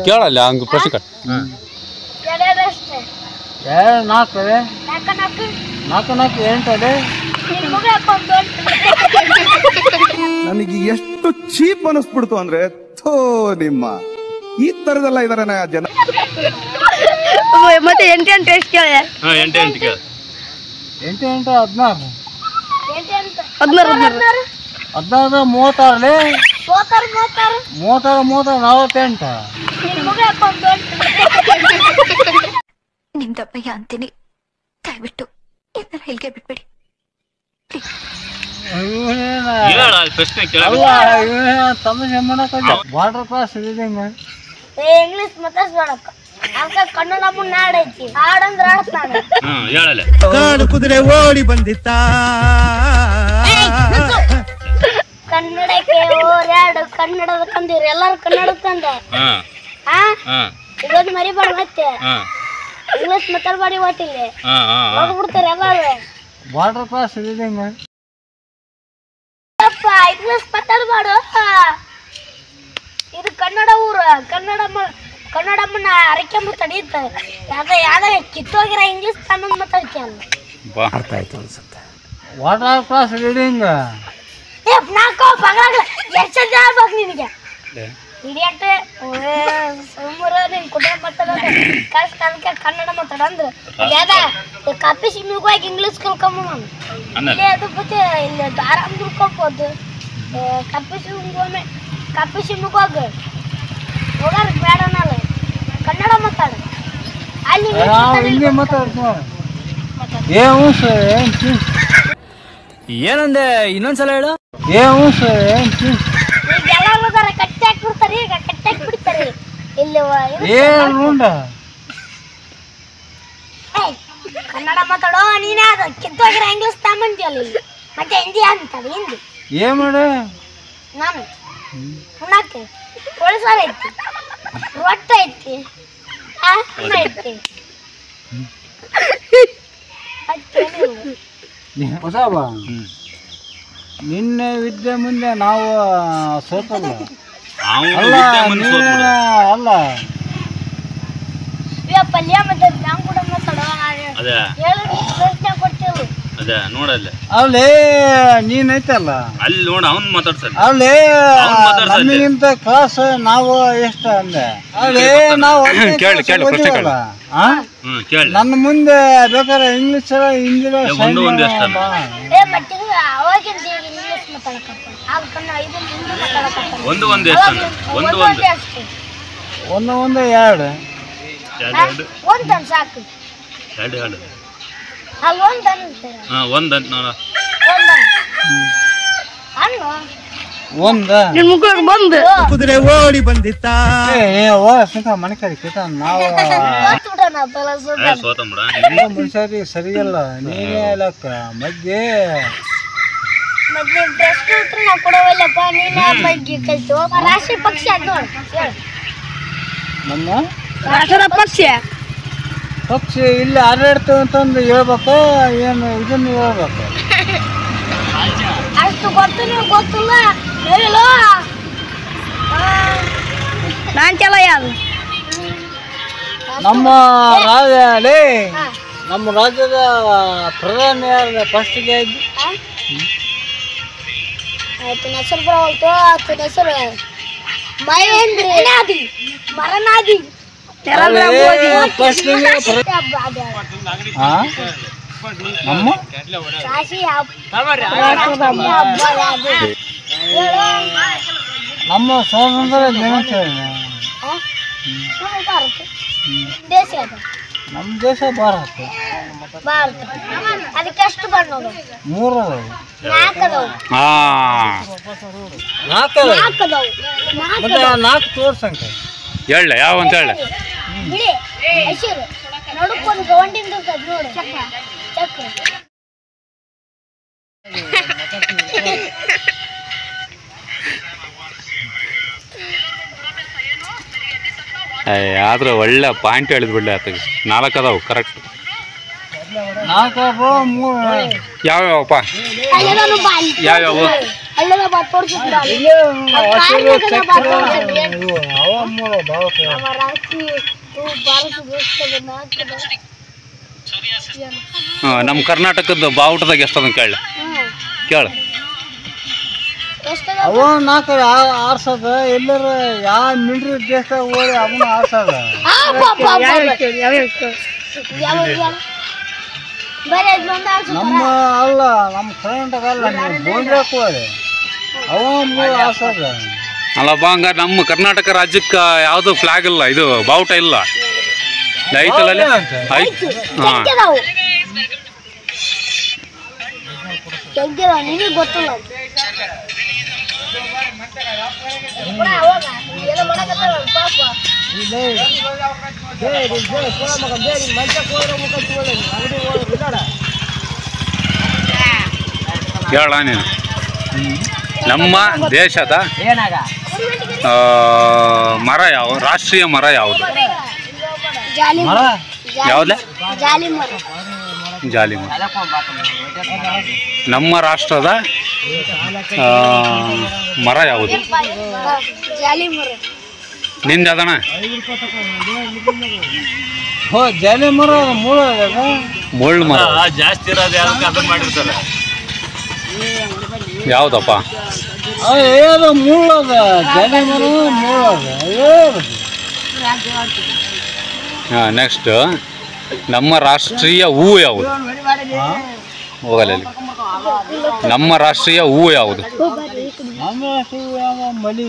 ಕೇಳಲ್ಲ ಹಂಗ ಪ್ರಶ್ನೆ ಕಟ್ ನಾಲ್ಕು ನಾಲ್ಕು ನಾಲ್ಕು ಎಂಟದೆ ನನಗೆ ಎಷ್ಟು ಚೀಪ್ ಅನಿಸ್ಬಿಡ್ತು ಅಂದ್ರೆ ಥೋ ನಿಮ್ಮ ಈ ತರದೆಲ್ಲ ಇದಾರೆ ಜನ. ಮತ್ತೆ ಎಂಟು ಎಂಟು ಎಷ್ಟು ಕೇಳ ಎಂಟು ಎಂಟು ಕೇಳ ಎಂಟು ಎಂಟು 16 16 16 36 48 ನಿಮ್ದಪ್ಪಯ್ಯ ಅಂತೀನಿ, ದಯವಿಟ್ಟು ಇದನ್ನ ಹೇಳಿಕೆ ಬಿಟ್ಬಿಡಿ. ತಮಾಷೆ ಮಾಡಕ ವಾಟರ್ ಕ್ಲಾಸ್ ಇಂಗ್ಲಿಷ್ ಮಾತಾಡ್ಸ್ಬೇಡಕ್ಕ. ಕನ್ನಡ ನಾಡೈತಿ ಹಾಡಂದ್ರ ಕಾಡು ಕುದುರೆ ಓಡಿ ಬಂದಿತ್ತ ಕನ್ನಡಕ್ಕೆ ಓರ್ಯಾಡು ಕನ್ನಡದ ಕಂದಿವ್ರಿ ಎಲ್ಲಾರು ಕನ್ನಡ ಕಂದ ಇದೊಂದು ಮರಿಬಾರ್ದು. ಮತ್ತೆ ಇಂಗ್ಲಿಷ್ ಮಾತಾಡ್ಬಾಡಿ ಒಟ್ಟಿಲ್ಲಿ ಹೋಗ್ಬಿಡ್ತಾರೆ ಎಲ್ಲಾರು. ವಾಟರ್ ಕ್ಲಾಸ್ ಇಂಗ್ಲಿಷ್ ಮಾತಾಡ್ಬಾಡು. ಇದು ಕನ್ನಡ ಊರು. ಕನ್ನಡಮ್ಮನ ಅರಕೆಂಬ ತಡೀತ ಯಾವ್ದ ಕಿತ್ತೋಗಿರ ಇಂಗ್ಲಿಷ್ ಕನ್ನಡ ಮಾತಾಡ್ಕಲ್ಲ. ಅರ್ಥ ಆಯ್ತು ಅನ್ಸುತ್ತೆ. ವಾಟರ್ ಕ್ಲಾಸ್ ರೀಡಿಂಗ್ ನಾಲ್ಕು ಬಗ್ಲಾಗ ಎಷ್ಟು ಜನ ಆಗ್ಬೇಕು ನಿನಗೆ ಹಿಡಿಯಟ್ಟ ಸುಮ್ಮರು ನಿನ್ ಕುಟುಂಬ ಮಾತಾಡೋದು ಕಷ್ಟ ಅದಕ್ಕೆ ಕನ್ನಡ ಮಾತಾಡಂದ್ರೆ ಯಾವ್ದ ಕಾಪಿ ಸಿಮ್ಮಿಗೆ ಹೋಗಿ ಇಂಗ್ಲೀಷ್ ಕಲ್ಕೊಂಬ ನಾನು ಇಲ್ಲಿ ಅದು ಮತ್ತೆ ಇಲ್ಲಿ ಆರಾಮ್ ದುಡ್ಕೋಬೋದು. ಕಾಪಿ ಸಿಮ್ಮಿಗೆ ಹೋಗಿ ಹೋಗಾರ ಬೇಡ ನಾನು ಕನ್ನಡ ಮಾತಾಡ ಅಲ್ಲಿ ಹಿಂದಿ ಮಾತಾಡ್ತೀವಿ. ಏನಂದೆ ಇನ್ನೊಂದ್ಸಲ ಹೇಳು. ಈಗೆಲ್ಲ ಕಟ್ಟಿ ಹಾಕ್ಬಿಡ್ತಾರೆ. ಈಗ ಕಟ್ಟಿ ಹಾಕ್ಬಿಡ್ತಾರೆ ಇಲ್ಲಿ ಕನ್ನಡ ಮಾತಾಡೋ ನೀನೇ ಅದು ಕಿತ್ತೋಗಿರ ಇಂಗ್ಲಿಷ್ ತಗೊಂಡಿಯಲ್ಲ ಇಲ್ಲಿ ಮತ್ತೆ ಹಿಂದಿ ಅಂತಾರೆ. ಹಿಂದಿ ಏನ್ ಮಾಡ ನಾನು ಉಣ್ಣಾಕೆ ಒಳಸಾರ ಐತಿ ರೊಟ್ಟ ಐತಿ ಐತಿ ಹೊಸಬ ನಿನ್ನೆ ವಿದ್ಯೆ ಮುಂದೆ ನಾವು ಸೋತಲ್ಲ. ಅಲ್ಲ ಅಲ್ಲ ಪಲ್ಯ ಮತ್ತೆ ನಾವು ಕೂಡ ಮಾತಾಡೋ ಹೇಳು ಪ್ರಶ್ನೆ ಕೊಡ್ತೇವೆ ನೋಡಲ್ಲ ಅಲ್ಲೇ ನೀನೈತಲ್ಲ ಅಲ್ಲಿ ನೋಡ ಅವ್ನ್ ಮಾತಾಡ್ಸ ಅಲ್ಲೇ ನಮಗಿಂತ ಕ್ಲಾಸ್ ನಾವು ಎಷ್ಟ ಅಂದೆ ಅಲ್ಲೇ ನಾವು ನನ್ನ ಮುಂದೆ ಬೇಕಾದ್ರೆ ಇಂಗ್ಲಿಷ್ ಹಿಂದಿ ಒಂದು ಎರಡು ಸಾಕು ಕುದುರೆ ಓಡಿ ಬಂದಿತ್ತ ಮನೆ ಕಡೆ ನಾವು ಮನುಷ್ಯರಿಗೆ ಸರಿಯಲ್ಲ. ನೀನೇ ಲೆಕ್ಕ ಮಧ್ಯೆ ರಾಷ್ಟ್ರೀಯ ಪಕ್ಷಿ ಅದು ನಮ್ಮ ಪಕ್ಷಿ ಇಲ್ಲಿ ಹಾರಾಡ್ತೇವೆ ಅಂತಂದು ಹೇಳ್ಬೇಕು. ಏನು ಇದನ್ನು ಹೇಳ್ಬೇಕು ಅಷ್ಟು ಗೊತ್ತು ಗೊತ್ತಿಲ್ಲ ಹೇಳೋ ನಾಂಚಲ ಯಾರು ನಮ್ಮ ನಮ್ಮ ರಾಜ್ಯದ ಪ್ರಧಾನಿ ಯಾರು ಫಸ್ಟ್ಗೆ ಇದ್ದು ಆಯ್ತು ಹೆಸರು ಬರೋಲ್ತು. ಆತನ ಹೆಸರು ಮಹೇಂದ್ರನಾದಿ ಮರನಾದಿ ನಮ್ಮ ಸ್ವಾತಂತ್ರ್ಯ ದಿನಾಚರಣೆ ದೇಶ ನಮ್ಮ ದೇಶ ಭಾರತ. ಅದಕ್ಕೆ ಎಷ್ಟು ಬಣ್ಣಗಳು? 3 4 ತೋರ್ಸಂಕ ಹೇಳ ಯಾವ ಅಂತ ಹೇಳ ಬಿಡಿ ಹಸಿರು ನೋಡಕ್ಕೊಂದು ಗೌಂಡಿಂದ ನೋಡು ಚಕ್ರ ಆದ್ರೆ ಒಳ್ಳೆ ಪಾಯಿಂಟ್ ಹೇಳಿದ್ ಬಿಡ್ಲೆ ಆತಗೆ 4 ಅದಾವು ಕರೆಕ್ಟ್. 4 3 ಯಾವ್ಯಾವಪ್ಪ? ಯಾವ್ಯಾವ ಅಲ್ಲದ ಬಾ ತೋರಿಸಿದ್ರು ಇಲ್ಲೇ ಇವು ಅವ ಮೂಲ ಬಾವುಟ ನಮ್ಮ ಕರ್ನಾಟಕದ ಬಾವುಟದಾಗ ಎಷ್ಟದ ಕೇಳ ಕೇಳ ಅವ ನಾಲ್ಕು ಆರ್ಸದ ಎಲ್ಲರ ಯಾವ ಮಿಲ್ಟ್ರಿ ದೇಶದಾಗ ಹೋಗಿ ಅವನ್ನ ಆರ್ಸದ ನಮ್ಮ ಅಲ್ಲ ನಮ್ಮ ಕರ್ನಾಟಕ ಅಲ್ಲ ನೀವು ಬೋಂದ್ರಕ್ಕೆ ಹೋಗಿ ಅವ ಮೂಲ ಆರ್ಸದ ಅಲ್ಲಪ್ಪ ಹಂಗಾರೆ ನಮ್ಮ ಕರ್ನಾಟಕ ರಾಜ್ಯಕ್ಕೆ ಯಾವುದು ಫ್ಲಾಗ್ ಇಲ್ಲ ಇದು ಬಾವುಟ ಇಲ್ಲ ಐತಲ್ಲ ಹಾಂ ನಿನಗೆ ಗೊತ್ತಿಲ್ಲ ಹೇಳ ನೀನು ನಮ್ಮ ದೇಶದ ಮರ ಯಾವ ರಾಷ್ಟ್ರೀಯ ಮರ ಯಾವುದು ಯಾವುದೇ ಜಾಲಿ ಮರ ನಮ್ಮ ರಾಷ್ಟ್ರದ ಮರ ಯಾವುದು ನಿಂದ ಅದಣ ಜಾಲಿ ಮರ ಮೂಲ ಮುಳ್ಳು ಮರ ಜಾಸ್ತಿ ಇರೋದು ಯಾವ್ದಕ್ಕೆ ಅದನ್ನ ಮಾಡಿರ್ತಾರೆ ಯಾವುದಪ್ಪ ಏನು ಮುಳ್ಳದ ಜಾಲಿ ಮರ ಮುಳ್ಳದ ಹಾಂ ನೆಕ್ಸ್ಟ್ ನಮ್ಮ ರಾಷ್ಟ್ರೀಯ ಹೂವು ಯಾವುದು ಹೋಗಲ್ಲ ಇಲ್ಲಿ. ನಮ್ಮ ರಾಷ್ಟ್ರೀಯ ಹೂವು ಯಾವುದು ನಮ್ಮ ಮಲಿ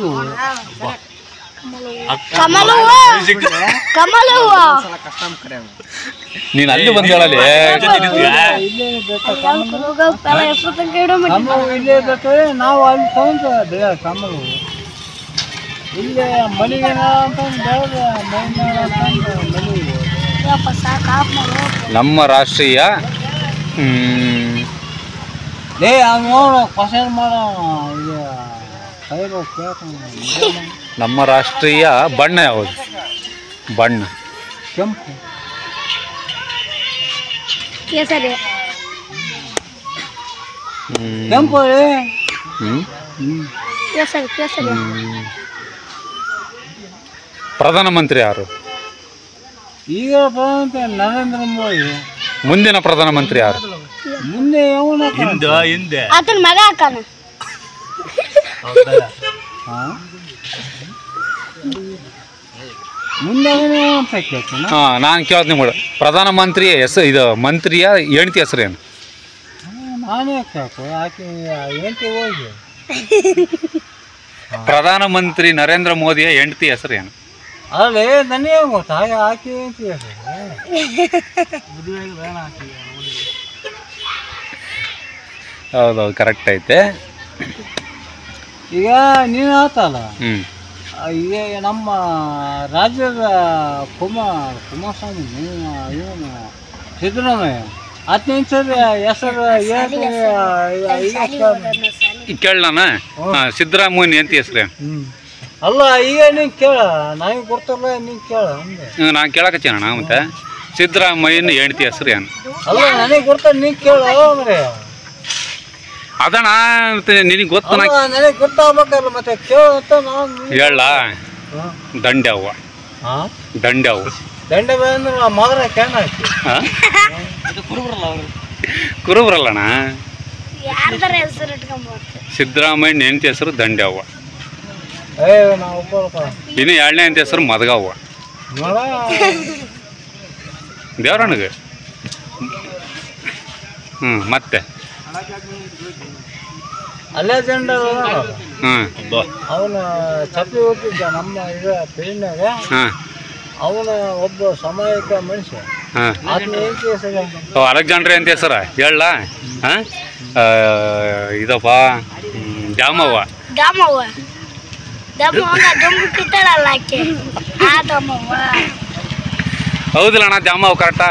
ನೀನು ಅಲ್ಲಿ ಬಂದು ಹೇಳಲಿ ಇಲ್ಲೇ ಬೇಕು ನಾವು ಅಲ್ಲಿ ತಗೊಂಡು ಕಮಲು ಇಲ್ಲೇ ಮಲಿಗೆ ನಮ್ಮ ರಾಷ್ಟ್ರೀಯ ಲೇ ಅದು ನೋಡು ಕ್ವಶನ್ ಮಾಡೋ ಇದು ಕೈಗೆ ನಮ್ಮ ರಾಷ್ಟ್ರೀಯ ಬಣ್ಣ ಯಾವುದು ಬಣ್ಣ ಕೆಂಪು ಕೇಸರಿ ಕೆಂಪು ಕೇಸರಿ ಕೇಸರಿ ಪ್ರಧಾನಮಂತ್ರಿ ಯಾರು ಈಗ ನರೇಂದ್ರ ಮೋದಿ ಮುಂದಿನ ಪ್ರಧಾನಮಂತ್ರಿ ಯಾರು ಮುಂದೆ ಅವನ ಹಿಂದೆ ಆತನ ಮಗ ಹಾಕಾನ ಮುಂದೆ ಅವನೇ ಅಂತ ಕೇಳ್ತಾನ ಹಾಂ ನಾನು ಕೇಳ್ತೀನಿ ಬಿಡು ಪ್ರಧಾನಮಂತ್ರಿ ಹೆಸರು ಇದು ಮಂತ್ರಿಯ ಹೆಂಡತಿ ಹೆಸರೇನು ನಾನೇ ಕೇಳ್ಕೊ ಆಕೆ ಏನಂತ ಹೋಗಿ ಪ್ರಧಾನಮಂತ್ರಿ ನರೇಂದ್ರ ಮೋದಿಯ ಹೆಂಡತಿ ಹೆಸರೇನು ಅಲ್ಲೇ ನನಗೆ ಗೊತ್ತಾ ಆಕೆ ಅಂತ ಹೌದೌದು ಕರೆಕ್ಟ್ ಐತೆ ಈಗ ನೀನು ಆತಲ್ಲ ಹ್ಞೂ ಈಗ ನಮ್ಮ ರಾಜ್ಯದ ಕುಮಾರಸ್ವಾಮಿ ಇವನು ಸಿದ್ದರಾಮಯ್ಯ ಹತ್ತನೇ ಹೆಸರು ಈಗ ಕೇಳ ನಾನು ಸಿದ್ದರಾಮಯ್ಯನ ಹೆಂಡತಿ ಹೆಸರೇನು ಅಲ್ಲ ಈಗ ನೀನು ಕೇಳ ನನಗೆ ಗೊತ್ತಲ್ಲ ನೀನು ಕೇಳ ಅಂದೆ ನಾನು ಕೇಳಕತ್ತೀನಣ್ಣ ಮತ್ತೆ ಸಿದ್ದರಾಮಯ್ಯನ ಹೆಂಡತಿ ಹೆಸರು ಏನು ಅಲ್ಲ ನನಗೆ ಗೊತ್ತ ನೀನು ಕೇಳ ಅಂದ್ರೆ ಅದಣ್ಣ ನಿನಗೆ ಗೊತ್ತ ನನಗೆ ಗೊತ್ತಾಗಬೇಕಲ್ಲ ಮತ್ತೆ ಕೇಳತ್ತ ನಾನು ಹೇಳ ದಂಡ್ಯವ್ವ ಹಾಂ ದಂಡ್ಯವ್ವ ದಂಡ ಅಂದ್ರೆ ಮಗನ ಕೇಳ ಹಾಕಿ ಹಾಂ ಕುರುಬ್ರಲ್ಲಣ್ಣ ಯಾರ್ದಾರ ಹೆಸರು ಇಟ್ಕೊಂಬೋದು ಸಿದ್ದರಾಮಯ್ಯನ ಹೆಂಡತಿ ಹೆಸರು ದಂಡ್ಯವ್ವ ಏ ನಾವು ಒಬ್ಬರಪ್ಪ ಇನ್ನು ಎರಡನೇ ಹೆಂಡತಿ ಹೆಸರು ಮದಗವ್ವ ನೋಡ ದೇವ್ರಣ್ಣಗೆ ಮತ್ತೆ ಅಲ್ಲೇ ದಂಡ ಅವನು ಚಪ್ಪಲಿ ಹೋಗ್ತಿದ್ದ ನಮ್ಮ ಇದು ಪೀಳಿನಾಗ ಅವನು ಒಬ್ಬ ಸಾಮಾಜಿಕ ಮನುಷ್ಯ ಆತನ ಏನಕ್ಕೆ ಹೆಸರು ಅಲೆಕ್ಸಾಂಡ್ರಿ ಅಂತ ಹೆಸರ ಹೇಳ ಹಾಂ ಇದಪ್ಪ ದ್ಯಾಮವ್ವ ದಾಮವ್ವ ದಾಮವ್ವ ದುಂಬು ಕಿತ್ತಾಳಲ್ಲ ಆಕೆ ಆ ದಾಮವ್ವ ಹೌದಿಲ್ಲ ಅಣ್ಣ ದ್ಯಾಮವ್ವ ಕರೆಕ್ಟಾ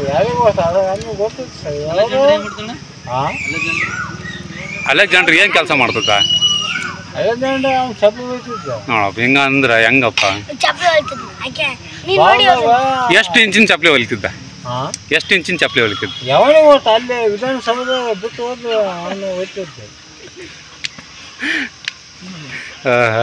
ಯಾರಿಗೂ ಗೊತ್ತಾ ಅದು ನಮ್ಗೆ ಗೊತ್ತಿತ್ತು ಹಾಂ ಅಲೆಕ್ಸಾಂಡ್ರಿ ಏನು ಕೆಲಸ ಮಾಡ್ತದ ಅಲ್ಲೇ ದಂಡ ಅವ್ನು ಚಪ್ಪಲಿ ಹೋಗ್ತಿದ್ದ ನೋಡಪ್ಪ ಹಿಂಗ ಅಂದ್ರೆ ಹೆಂಗಪ್ಪ ಚಪ್ಪಲಿ ಹೊಲ್ತಿದ್ದ ಆಕೆ ನೀನ್ ನೋಡಿ ಎಷ್ಟು ಇಂಚಿನ ಚಪ್ಪಲಿ ಹೊಲಿತಿದ್ದ ಹಾಂ ಎಷ್ಟು ಇಂಚಿನ ಚಪ್ಪಲಿ ಹೊಲಿತಿದ್ದ ಯಾವನಿಗೆ ಗೊತ್ತಾ ಅಲ್ಲಿ ವಿಧಾನಸೌಧ ಬಿಟ್ಟು ಹೋದ್ರೆ ಅವನು ಹೋಗ್ತಿದ್ದೆ ಹಾ, ಹಾ.